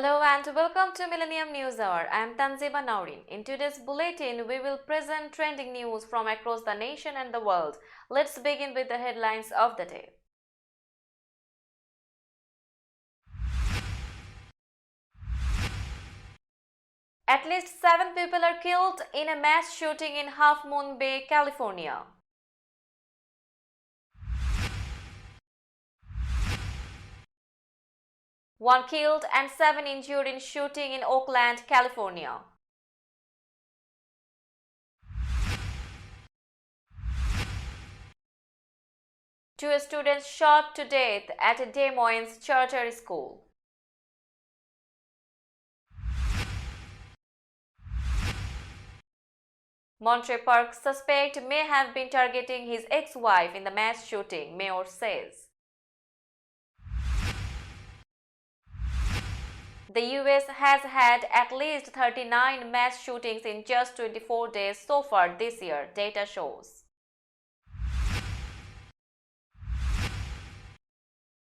Hello and welcome to Millennium News Hour. I am Tanziba Naurin. In today's bulletin, we will present trending news from across the nation and the world. Let's begin with the headlines of the day. At least 7 people are killed in a mass shooting in Half Moon Bay, California. One killed and 7 injured in shooting in Oakland, California. Two students shot to death at a Des Moines charter school. Monterey Park suspect may have been targeting his ex-wife in the mass shooting, mayor says. The US has had at least 39 mass shootings in just 24 days so far this year, data shows.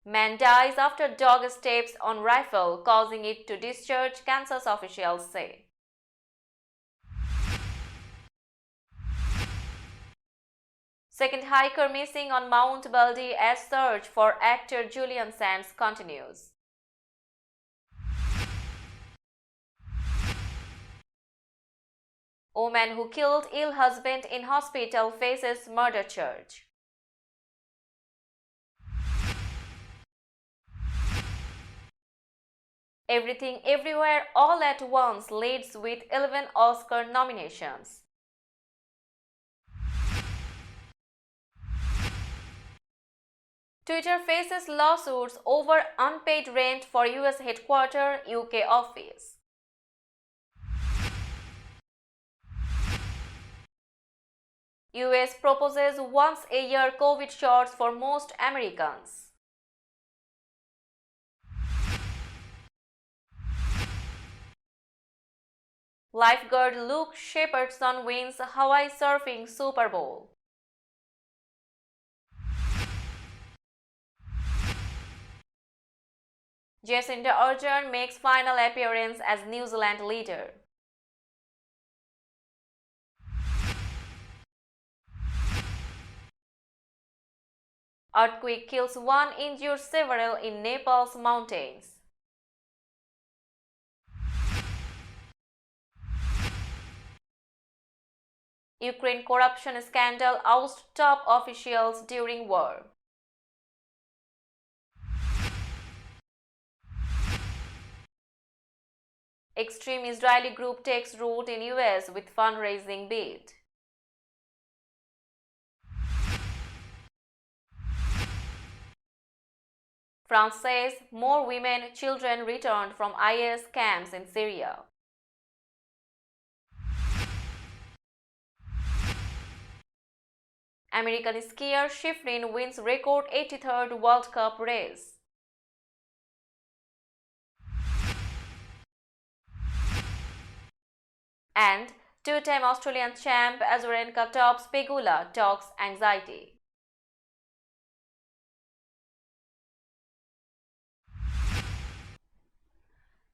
Man dies after dog steps on rifle, causing it to discharge, Kansas officials say. Second hiker missing on Mount Baldy as search for actor Julian Sands continues. Woman who killed ill husband in hospital faces murder charge. Everything Everywhere All at Once leads with 11 Oscar nominations. Twitter faces lawsuits over unpaid rent for US headquarters, UK office. US proposes once-a-year COVID shots for most Americans. Lifeguard Luke Shepardson wins Hawaii Surfing Super Bowl. Jacinda Ardern makes final appearance as New Zealand leader. Earthquake kills one, injures several in Nepal's mountains. Ukraine corruption scandal ousts top officials during war. Extreme Israeli group takes root in US with fundraising bid. France says more women, children returned from IS camps in Syria. American skier Schifrin wins record 83rd World Cup race. And two-time Australian champ Azarenka tops Pegula, talks anxiety.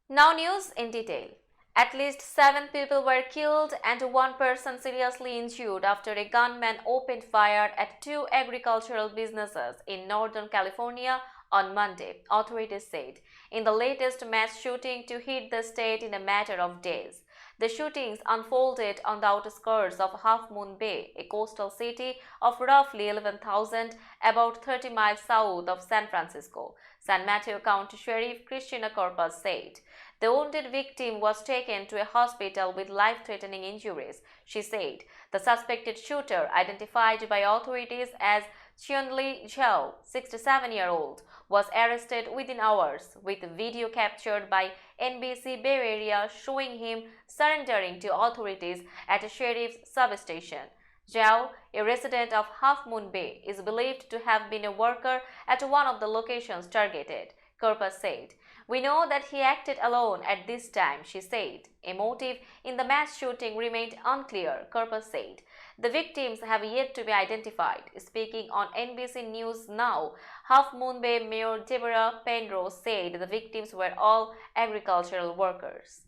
Now news in detail. At least 7 people were killed and 1 person seriously injured after a gunman opened fire at 2 agricultural businesses in Northern California on Monday, authorities said, in the latest mass shooting to hit the state in a matter of days. The shootings unfolded on the outskirts of Half Moon Bay, a coastal city of roughly 11,000, about 30 miles south of San Francisco, San Mateo County Sheriff Christina Corpus said. The wounded victim was taken to a hospital with life-threatening injuries, she said. The suspected shooter, identified by authorities as Chun-Li Zhao, 67-year-old, was arrested within hours, with video captured by NBC Bay Area showing him surrendering to authorities at a sheriff's substation. Zhao, a resident of Half Moon Bay, is believed to have been a worker at one of the locations targeted, Corpus said. We know that he acted alone at this time, she said. A motive in the mass shooting remained unclear, Corpus said. The victims have yet to be identified. Speaking on NBC News Now, Half Moon Bay Mayor Deborah Penrose said the victims were all agricultural workers.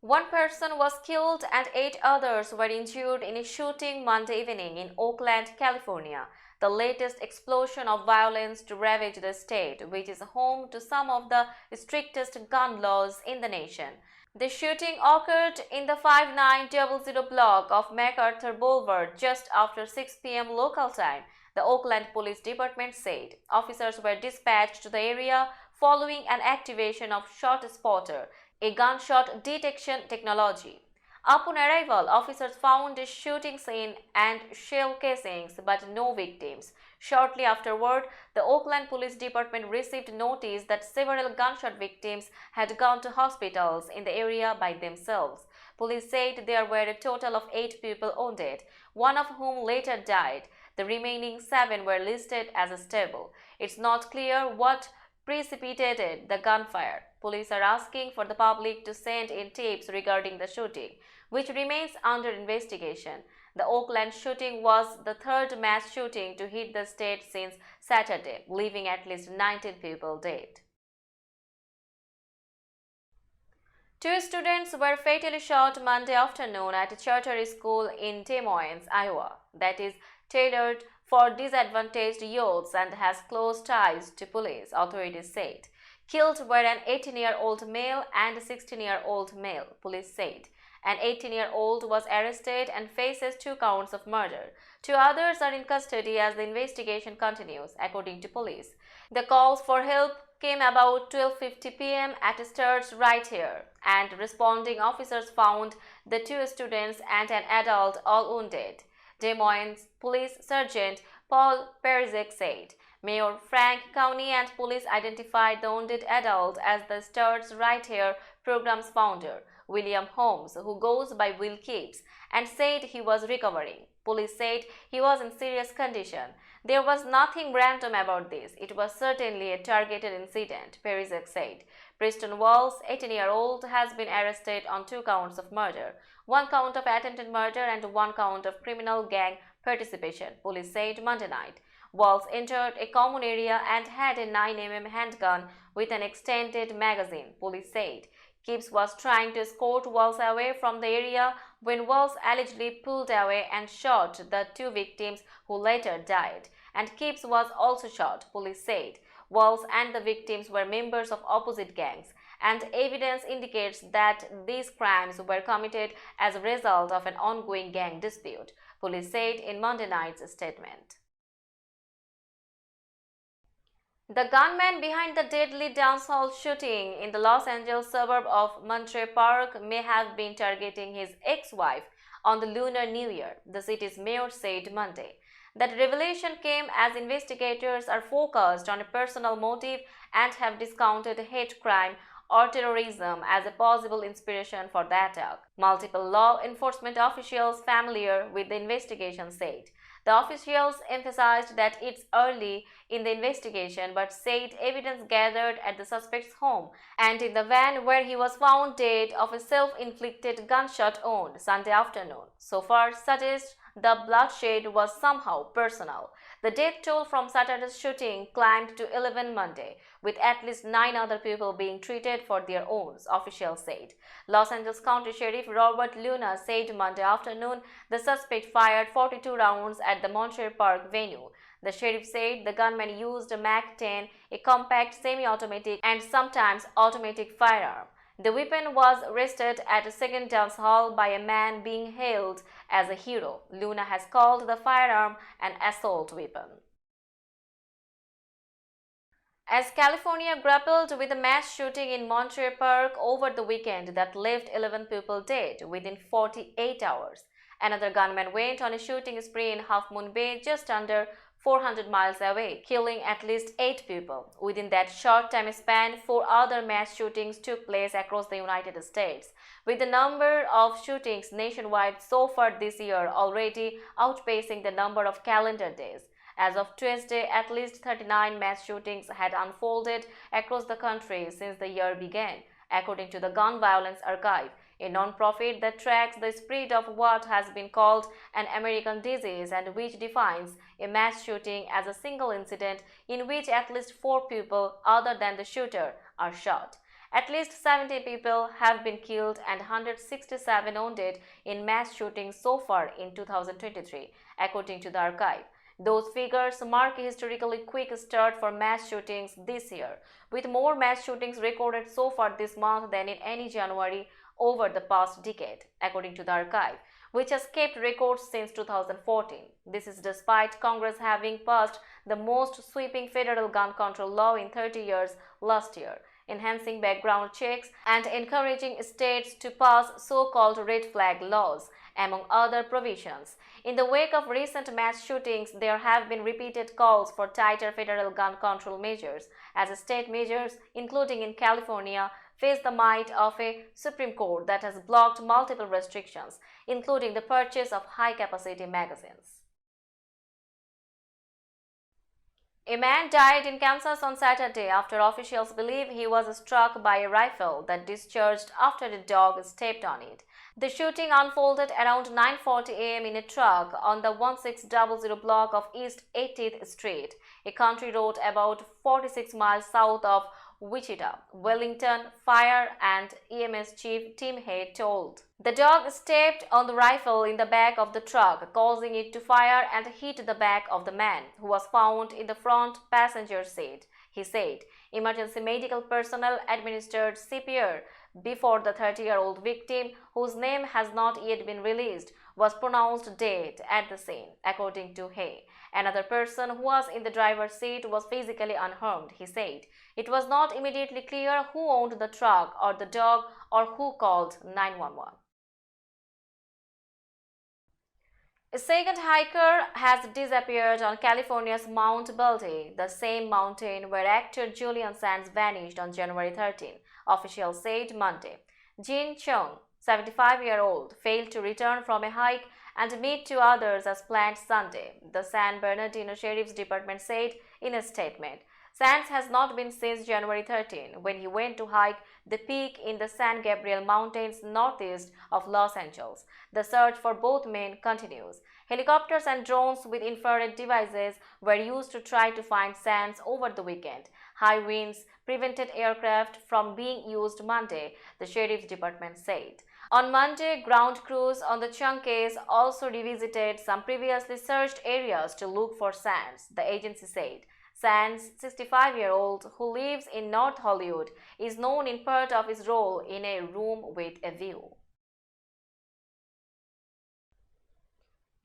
One person was killed and 8 others were injured in a shooting Monday evening in Oakland, California, the latest explosion of violence to ravage the state, which is home to some of the strictest gun laws in the nation. The shooting occurred in the 5900 block of MacArthur Boulevard just after 6 p.m. local time, the Oakland Police Department said. Officers were dispatched to the area following an activation of ShotSpotter, a gunshot detection technology. Upon arrival, officers found a shooting scene and shell casings but no victims. Shortly afterward, the Oakland Police Department received notice that several gunshot victims had gone to hospitals in the area by themselves. Police said there were a total of 8 people wounded, one of whom later died. The remaining 7 were listed as stable. It's not clear what precipitated the gunfire. Police are asking for the public to send in tips regarding the shooting, which remains under investigation. The Oakland shooting was the third mass shooting to hit the state since Saturday, leaving at least 19 people dead. 2 students were fatally shot Monday afternoon at a charter school in Des Moines, Iowa, that is tailored for disadvantaged youths and has close ties to police, authorities said. Killed were an 18-year-old male and a 16-year-old male, police said. An 18-year-old was arrested and faces 2 counts of murder. 2 others are in custody as the investigation continues, according to police. The calls for help came about 12:50 p.m. at Sturts right here, and responding officers found the 2 students and an adult all wounded. Des Moines Police Sergeant Paul Perizek said. Mayor Frank County and police identified the wounded adult as the Sturts Right Here program's founder, William Holmes, who goes by Will Keeps, and said he was recovering. Police said he was in serious condition. There was nothing random about this. It was certainly a targeted incident, Perizek said. Preston Walls, 18-year-old, has been arrested on 2 counts of murder, 1 count of attempted murder and 1 count of criminal gang participation, police said Monday night. Walls entered a common area and had a 9mm handgun with an extended magazine, police said. Keeps was trying to escort Walls away from the area when Walls allegedly pulled away and shot the 2 victims who later died. And Keeps was also shot, police said. Walls and the victims were members of opposite gangs, and evidence indicates that these crimes were committed as a result of an ongoing gang dispute, police said in Monday night's statement. The gunman behind the deadly dancehall shooting in the Los Angeles suburb of Monterey Park may have been targeting his ex-wife on the Lunar New Year, the city's mayor said Monday. That revelation came as investigators are focused on a personal motive and have discounted hate crime or terrorism as a possible inspiration for the attack, multiple law enforcement officials familiar with the investigation said. The officials emphasized that it's early in the investigation but said evidence gathered at the suspect's home and in the van where he was found dead of a self-inflicted gunshot wound Sunday afternoon so far suggests the bloodshed was somehow personal. The death toll from Saturday's shooting climbed to 11 Monday, with at least 9 other people being treated for their wounds, officials said. Los Angeles County Sheriff Robert Luna said Monday afternoon the suspect fired 42 rounds at the Monterey Park venue. The sheriff said the gunman used a Mac-10, a compact semi-automatic and sometimes automatic firearm. The weapon was arrested at a second dance hall by a man being hailed as a hero. Luna has called the firearm an assault weapon. As California grappled with a mass shooting in Monterey Park over the weekend that left 11 people dead within 48 hours, another gunman went on a shooting spree in Half Moon Bay just under 400 miles away, killing at least 8 people. Within that short time span, 4 other mass shootings took place across the United States, with the number of shootings nationwide so far this year already outpacing the number of calendar days. As of Tuesday, at least 39 mass shootings had unfolded across the country since the year began, according to the Gun Violence Archive, a non-profit that tracks the spread of what has been called an American disease and which defines a mass shooting as a single incident in which at least 4 people other than the shooter are shot. At least 70 people have been killed and 167 wounded in mass shootings so far in 2023, according to the archive. Those figures mark a historically quick start for mass shootings this year, with more mass shootings recorded so far this month than in any January over the past decade, according to the archive, which has kept records since 2014. This is despite Congress having passed the most sweeping federal gun control law in 30 years last year, enhancing background checks and encouraging states to pass so-called red flag laws, among other provisions. In the wake of recent mass shootings, there have been repeated calls for tighter federal gun control measures, as state measures, including in California, face the might of a Supreme Court that has blocked multiple restrictions, including the purchase of high-capacity magazines. A man died in Kansas on Saturday after officials believe he was struck by a rifle that discharged after a dog stepped on it. The shooting unfolded around 9:40 a.m. in a truck on the 1600 block of East 80th Street, a country road about 46 miles south of Wichita, Wellington. Fire and EMS Chief Tim Hay told. The dog stepped on the rifle in the back of the truck, causing it to fire and hit the back of the man, who was found in the front passenger seat, he said. Emergency medical personnel administered CPR before the 30-year-old victim, whose name has not yet been released, was pronounced dead at the scene, according to Hay. Another person who was in the driver's seat was physically unharmed, he said. It was not immediately clear who owned the truck or the dog or who called 911. A second hiker has disappeared on California's Mount Baldy, the same mountain where actor Julian Sands vanished on January 13, officials said Monday. Jin Chung, 75-year-old, failed to return from a hike and meet two others as planned Sunday, the San Bernardino Sheriff's Department said in a statement. Sands has not been since January 13, when he went to hike the peak in the San Gabriel Mountains northeast of Los Angeles. The search for both men continues. Helicopters and drones with infrared devices were used to try to find Sands over the weekend. High winds prevented aircraft from being used Monday, the Sheriff's Department said. On Monday, ground crews on the Chunkees also revisited some previously searched areas to look for Sands, the agency said. Sands, 65-year-old, who lives in North Hollywood, is known in part of his role in A Room with a View.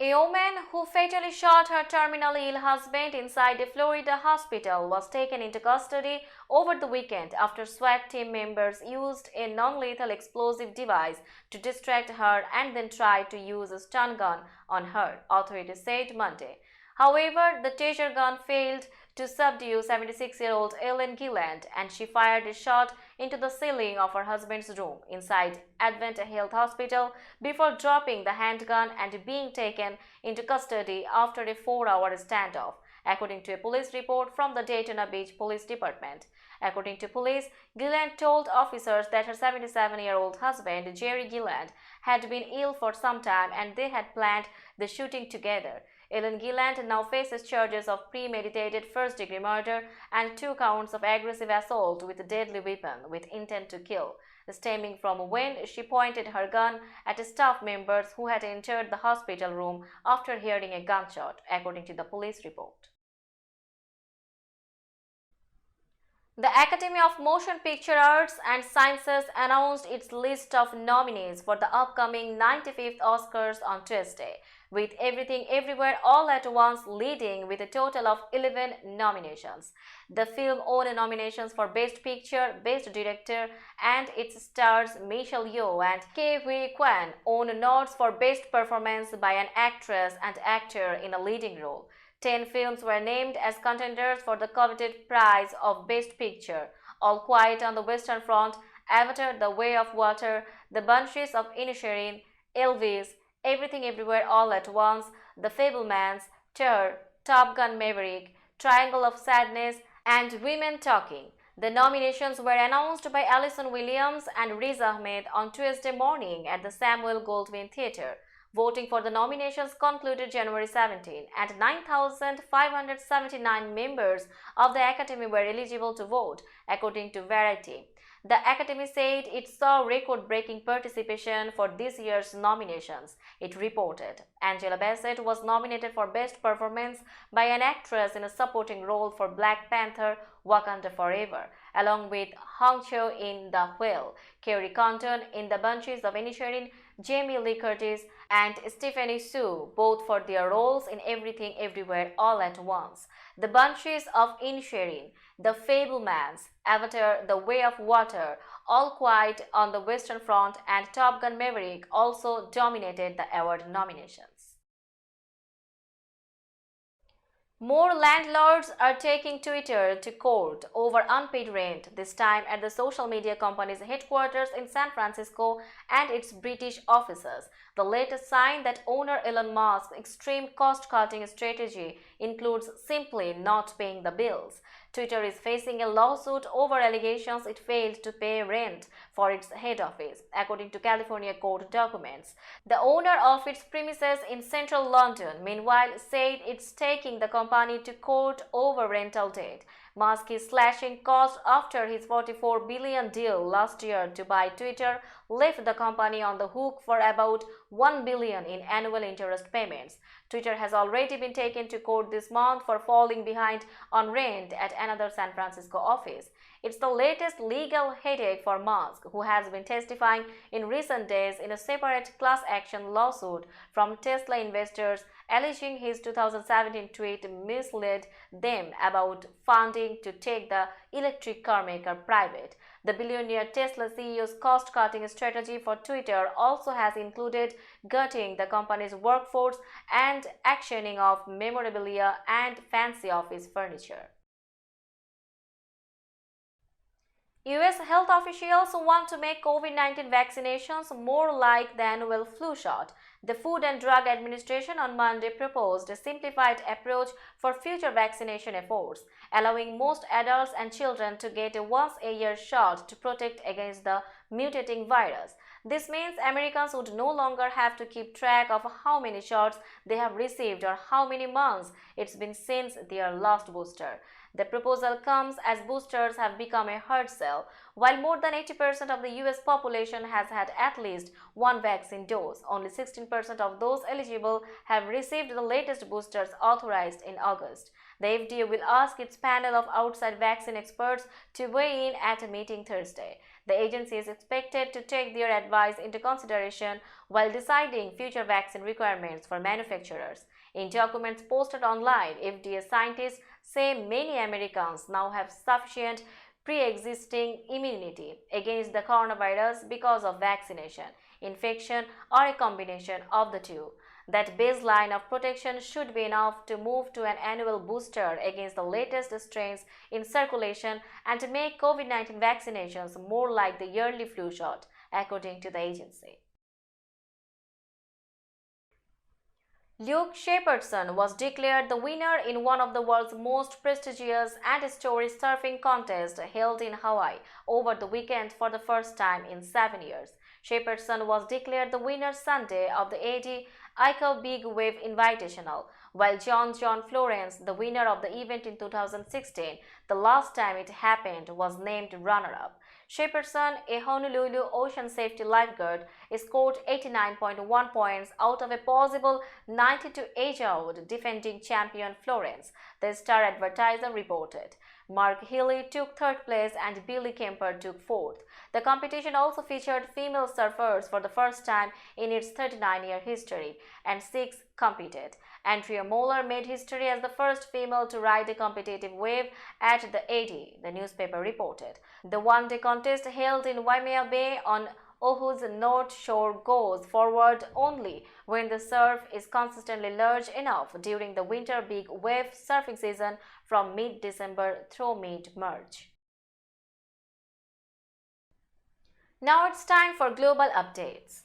A woman who fatally shot her terminally ill husband inside a Florida hospital was taken into custody over the weekend after SWAT team members used a non-lethal explosive device to distract her and then tried to use a stun gun on her, authorities said Monday. However, the taser gun failed to subdue 76-year-old Ellen Gilland, and she fired a shot into the ceiling of her husband's room inside Advent Health Hospital before dropping the handgun and being taken into custody after a 4-hour standoff, according to a police report from the Daytona Beach Police Department. According to police, Gilland told officers that her 77-year-old husband, Jerry Gilland, had been ill for some time and they had planned the shooting together. Ellen Gilland now faces charges of premeditated first-degree murder and 2 counts of aggressive assault with a deadly weapon with intent to kill, stemming from when she pointed her gun at staff members who had entered the hospital room after hearing a gunshot, according to the police report. The Academy of Motion Picture Arts and Sciences announced its list of nominees for the upcoming 95th Oscars on Tuesday, with Everything Everywhere All at Once leading with a total of 11 nominations. The film won nominations for Best Picture, Best Director, and its stars Michelle Yeoh and Ke Huy Quan won nods for Best Performance by an Actress and Actor in a Leading Role. 10 films were named as contenders for the coveted prize of Best Picture: All Quiet on the Western Front, Avatar: The Way of Water, The Banshees of Inisherin, Elvis, Everything Everywhere All at Once, The Fabelmans, Tar, Top Gun Maverick, Triangle of Sadness, and Women Talking. The nominations were announced by Alison Williams and Riz Ahmed on Tuesday morning at the Samuel Goldwyn Theatre. Voting for the nominations concluded January 17, and 9,579 members of the Academy were eligible to vote, according to Variety. The Academy said it saw record-breaking participation for this year's nominations. It reported Angela Bassett was nominated for Best Performance by an actress in a supporting role for Black Panther: Wakanda Forever, along with Hong Cho in The Whale, Kerry Condon in The Bunches of Inisherin, Jamie Lee Curtis, and Stephanie Sue, both for their roles in Everything Everywhere All at Once. The Bunches of Inisherin, The Fabelmans, Avatar: The Way of Water, All Quiet on the Western Front, and Top Gun: Maverick also dominated the award nominations. More landlords are taking Twitter to court over unpaid rent, this time at the social media company's headquarters in San Francisco and its British offices. The latest sign that owner Elon Musk's extreme cost-cutting strategy includes simply not paying the bills. Twitter is facing a lawsuit over allegations it failed to pay rent for its head office, according to California court documents. The owner of its premises in central London, meanwhile, said it's taking the company to court over rental debt. Musk is slashing costs after his $44 billion deal last year to buy Twitter left the company on the hook for about $1 billion in annual interest payments. Twitter has already been taken to court this month for falling behind on rent at another San Francisco office. It's the latest legal headache for Musk, who has been testifying in recent days in a separate class action lawsuit from Tesla investors, alleging his 2017 tweet misled them about funding to take the electric car maker private. The billionaire Tesla CEO's cost-cutting strategy for Twitter also has included gutting the company's workforce and auctioning off memorabilia and fancy office furniture. US health officials want to make COVID-19 vaccinations more like the annual flu shot. The Food and Drug Administration on Monday proposed a simplified approach for future vaccination efforts, allowing most adults and children to get a once-a-year shot to protect against the mutating virus. This means Americans would no longer have to keep track of how many shots they have received or how many months it's been since their last booster. The proposal comes as boosters have become a hard sell. While more than 80% of the US population has had at least one vaccine dose, only 16% of those eligible have received the latest boosters authorized in August. The FDA will ask its panel of outside vaccine experts to weigh in at a meeting Thursday. The agency is expected to take their advice into consideration while deciding future vaccine requirements for manufacturers. In documents posted online, FDA scientists say many Americans now have sufficient pre-existing immunity against the coronavirus because of vaccination, infection, or a combination of the two. That baseline of protection should be enough to move to an annual booster against the latest strains in circulation and to make COVID-19 vaccinations more like the yearly flu shot, according to the agency. Luke Shepardson was declared the winner in one of the world's most prestigious and storied surfing contests held in Hawaii over the weekend for the first time in 7 years. Shepardson was declared the winner Sunday of the AD ICAO Big Wave Invitational, while John Florence, the winner of the event in 2016, the last time it happened, was named runner-up. Shepardson, a Honolulu ocean safety lifeguard, scored 89.1 points out of a possible 90 to edge out defending champion Florence, the Star Advertiser reported. Mark Healy took third place and Billy Kemper took fourth. The competition also featured female surfers for the first time in its 39-year history, and 6 competed. Andrea Moeller made history as the first female to ride a competitive wave at the AD, the newspaper reported. The one-day contest held in Waimea Bay on Oahu's North Shore goes forward only when the surf is consistently large enough during the winter big wave surfing season from mid-December through mid-March. Now it's time for global updates.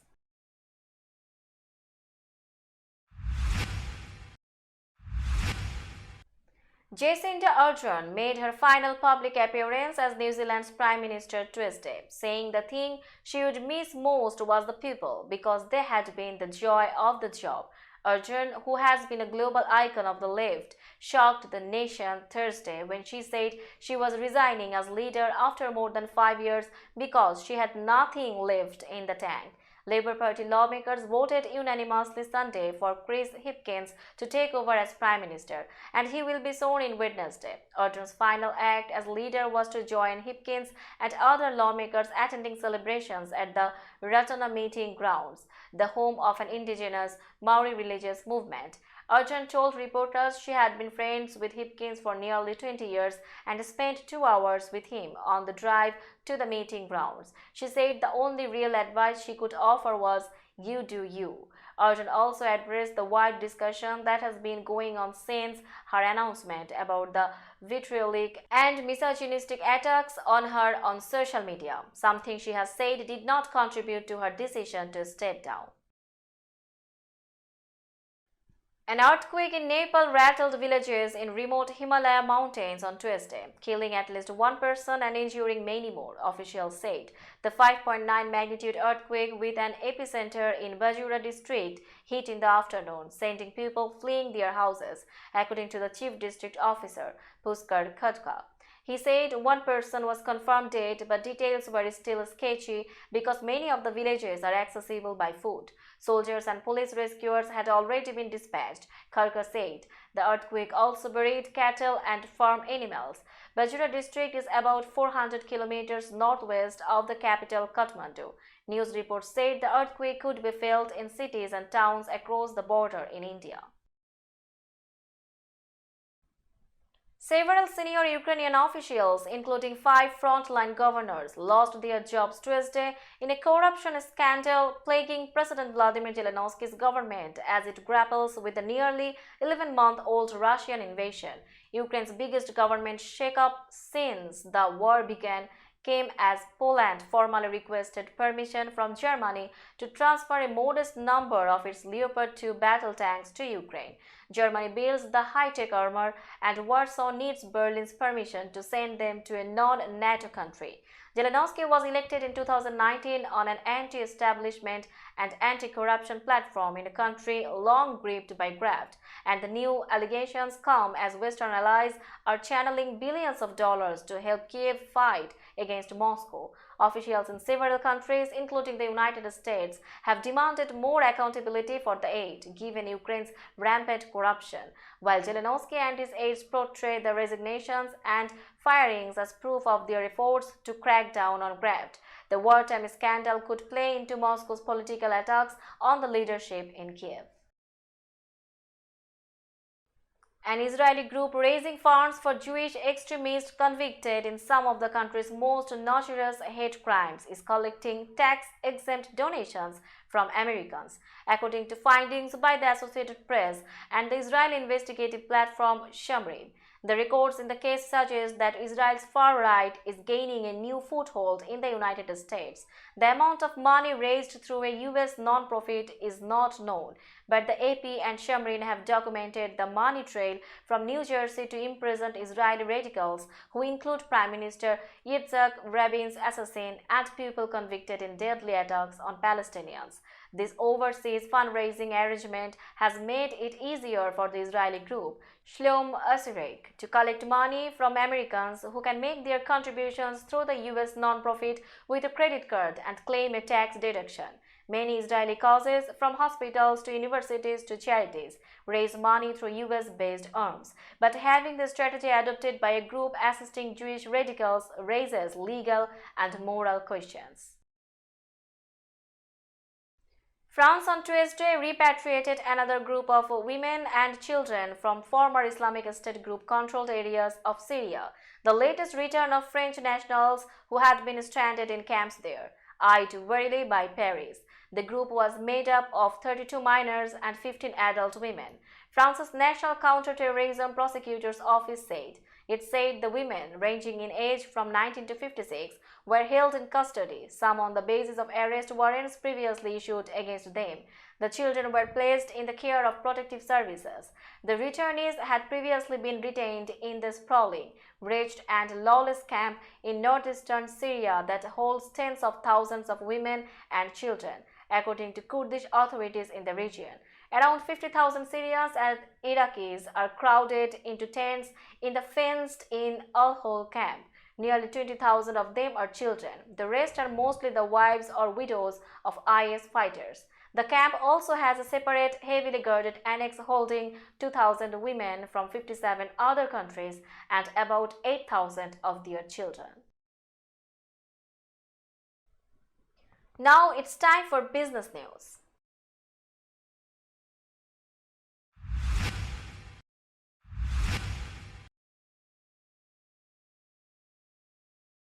Jacinda Ardern made her final public appearance as New Zealand's Prime Minister Tuesday, saying the thing she would miss most was the people because they had been the joy of the job. Ardern, who has been a global icon of the left, shocked the nation Thursday when she said she was resigning as leader after more than 5 years because she had nothing left in the tank. Labour Party lawmakers voted unanimously Sunday for Chris Hipkins to take over as Prime Minister, and he will be sworn in Wednesday. Ardern's final act as leader was to join Hipkins and other lawmakers attending celebrations at the Ratana Meeting Grounds, the home of an indigenous Maori religious movement. Ardern told reporters she had been friends with Hipkins for nearly 20 years and spent 2 hours with him on the drive to the meeting grounds. She said the only real advice she could offer was, "You do you." Ardern also addressed the wide discussion that has been going on since her announcement about the vitriolic and misogynistic attacks on her on social media, something she has said did not contribute to her decision to step down. An earthquake in Nepal rattled villages in remote Himalaya mountains on Tuesday, killing at least one person and injuring many more, officials said. The 5.9 magnitude earthquake with an epicenter in Bajura district hit in the afternoon, sending people fleeing their houses, according to the chief district officer, Puskar Khadka. He said one person was confirmed dead, but details were still sketchy because many of the villages are accessible by foot. Soldiers and police rescuers had already been dispatched, Kharka said. The earthquake also buried cattle and farm animals. Bajura district is about 400 kilometers northwest of the capital Kathmandu. News reports said the earthquake could be felt in cities and towns across the border in India. Several senior Ukrainian officials, including 5 frontline governors, lost their jobs Tuesday in a corruption scandal plaguing President Vladimir Zelensky's government as it grapples with the nearly 11-month-old Russian invasion. Ukraine's biggest government shakeup since the war began came as Poland formally requested permission from Germany to transfer a modest number of its Leopard 2 battle tanks to Ukraine. Germany builds the high-tech armor, and Warsaw needs Berlin's permission to send them to a non-NATO country. Zelensky was elected in 2019 on an anti-establishment and anti-corruption platform in a country long gripped by graft, and the new allegations come as Western allies are channeling billions of dollars to help Kiev fight against Moscow. Officials in several countries, including the United States, have demanded more accountability for the aid, given Ukraine's rampant corruption, while Zelensky and his aides portray the resignations and firings as proof of their efforts to crack down on graft. The wartime scandal could play into Moscow's political attacks on the leadership in Kiev. An Israeli group raising funds for Jewish extremists convicted in some of the country's most notorious hate crimes is collecting tax-exempt donations from Americans, according to findings by the Associated Press and the Israeli investigative platform Shamri. The records in the case suggest that Israel's far right is gaining a new foothold in the United States. The amount of money raised through a U.S. non-profit is not known, but the AP and Shamrin have documented the money trail from New Jersey to imprisoned Israeli radicals, who include Prime Minister Yitzhak Rabin's assassin and people convicted in deadly attacks on Palestinians. This overseas fundraising arrangement has made it easier for the Israeli group, Shlom Asirek, to collect money from Americans who can make their contributions through the U.S. non-profit with a credit card and claim a tax deduction. Many Israeli causes, from hospitals to universities to charities, raise money through US-based arms. But having the strategy adopted by a group assisting Jewish radicals raises legal and moral questions. France on Tuesday repatriated another group of women and children from former Islamic State group-controlled areas of Syria, the latest return of French nationals who had been stranded in camps there, eyed warily by Paris. The group was made up of 32 minors and 15 adult women. France's National Counter-Terrorism Prosecutor's Office said It said the women, ranging in age from 19 to 56, were held in custody, some on the basis of arrest warrants previously issued against them. The children were placed in the care of protective services. The returnees had previously been detained in the sprawling, wretched and lawless camp in northeastern Syria that holds tens of thousands of women and children, according to Kurdish authorities in the region. Around 50,000 Syrians and Iraqis are crowded into tents in the fenced-in Al-Hol camp. Nearly 20,000 of them are children. The rest are mostly the wives or widows of IS fighters. The camp also has a separate, heavily guarded annex holding 2,000 women from 57 other countries and about 8,000 of their children. Now it's time for business news.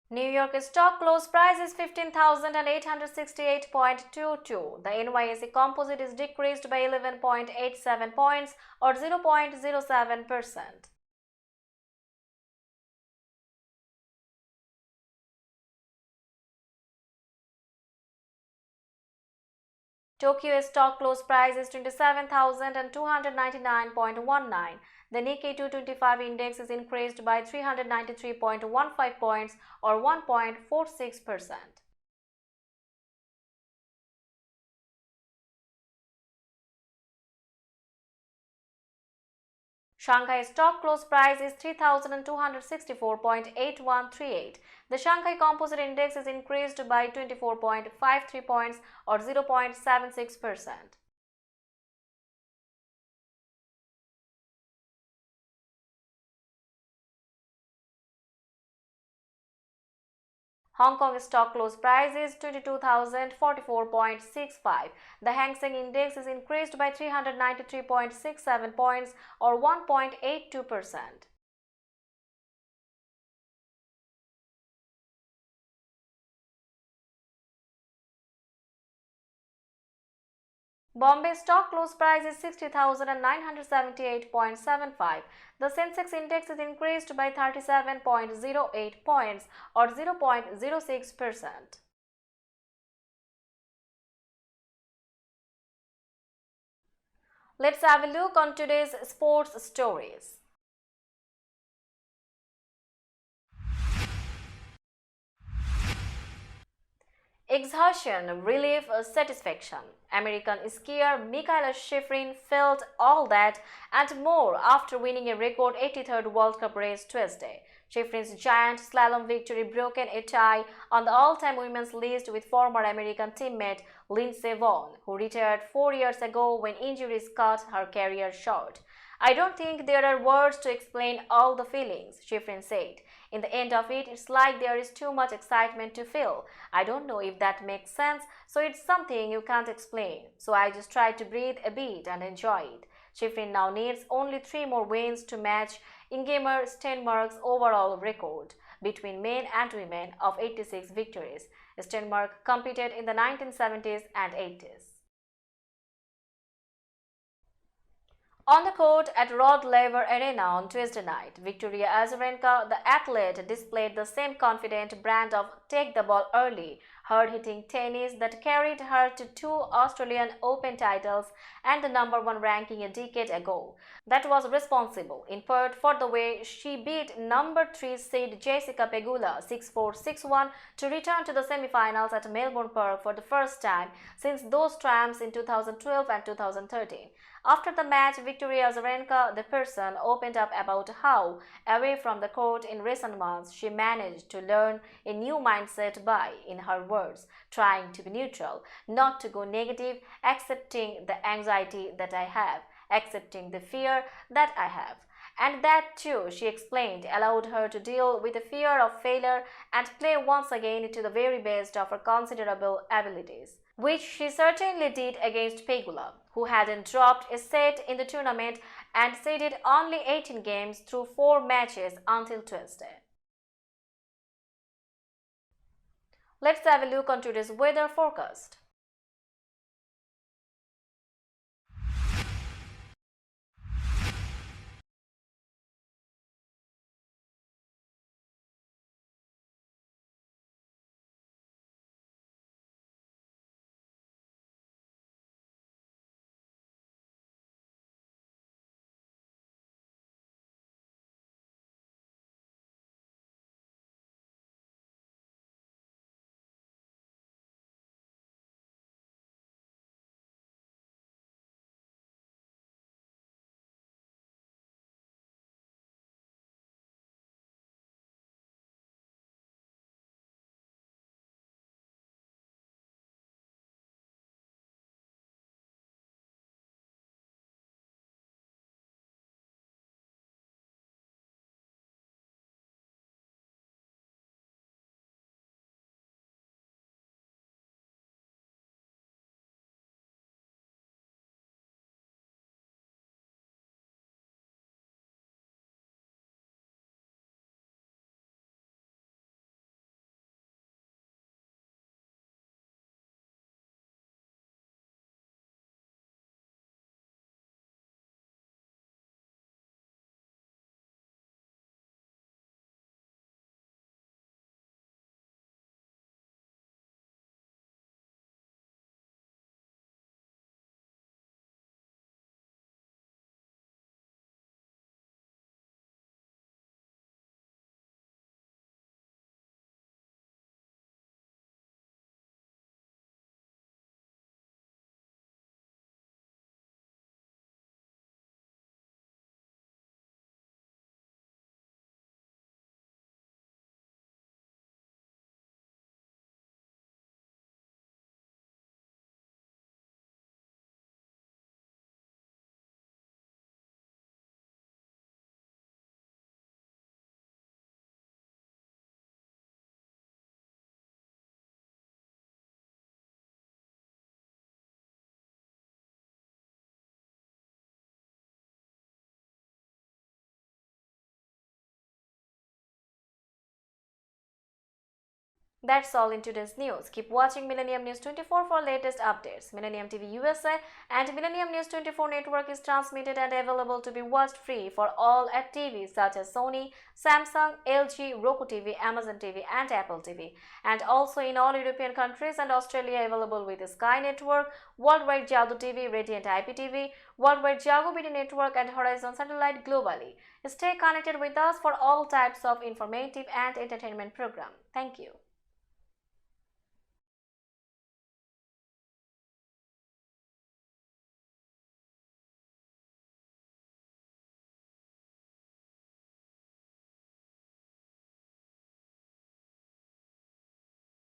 New York stock close price is 15,868.22. The NYSE composite is decreased by 11.87 points or 0.07%. Tokyo stock close price is 27,299.19. The Nikkei 225 index is increased by 393.15 points or 1.46%. Shanghai stock close price is 3,264.8138. The Shanghai Composite Index is increased by 24.53 points or 0.76%. Hong Kong stock close price is 22,044.65. The Hang Seng Index is increased by 393.67 points or 1.82%. Bombay stock close price is 60,978.75. The Sensex index is increased by 37.08 points or 0.06%. Let's have a look on today's sports stories. Exhaustion, relief, satisfaction. American skier Mikaela Shiffrin felt all that and more after winning a record 83rd World Cup race Tuesday. Shiffrin's giant slalom victory broke a tie on the all-time women's list with former American teammate Lindsey Vonn, who retired 4 years ago when injuries cut her career short. "I don't think there are words to explain all the feelings," Shiffrin said. "In the end of it, it's like there is too much excitement to feel. I don't know if that makes sense, so it's something you can't explain. So I just try to breathe a bit and enjoy it." Shiffrin now needs only 3 more wins to match Ingemar Stenmark's overall record between men and women of 86 victories. Stenmark competed in the 1970s and 80s. On the court at Rod Laver Arena on Tuesday night, Victoria Azarenka, the athlete, displayed the same confident brand of take the ball early, hard-hitting tennis that carried her to 2 Australian Open titles and the #1 ranking a decade ago. That was responsible, in part, for the way she beat #3 seed Jessica Pegula 6-4, 6-1 to return to the semi-finals at Melbourne Park for the first time since those triumphs in 2012 and 2013. After the match, Victoria Azarenka, the person, opened up about how, away from the court in recent months, she managed to learn a new mindset by, in her words, trying to be neutral, not to go negative, accepting the anxiety that I have, accepting the fear that I have. And that too, she explained, allowed her to deal with the fear of failure and play once again to the very best of her considerable abilities, which she certainly did against Pegula, who hadn't dropped a set in the tournament and seeded only 18 games through 4 matches until Tuesday. Let's have a look on today's weather forecast. That's all in today's news. Keep watching Millennium News 24 for latest updates. Millennium TV USA and Millennium News 24 network is transmitted and available to be watched free for all at TVs such as Sony, Samsung, LG, Roku TV, Amazon TV and Apple TV. And also in all European countries and Australia available with Sky Network, Worldwide Jago TV, Radiant IPTV, Worldwide Jago BD Network and Horizon Satellite globally. Stay connected with us for all types of informative and entertainment program. Thank you.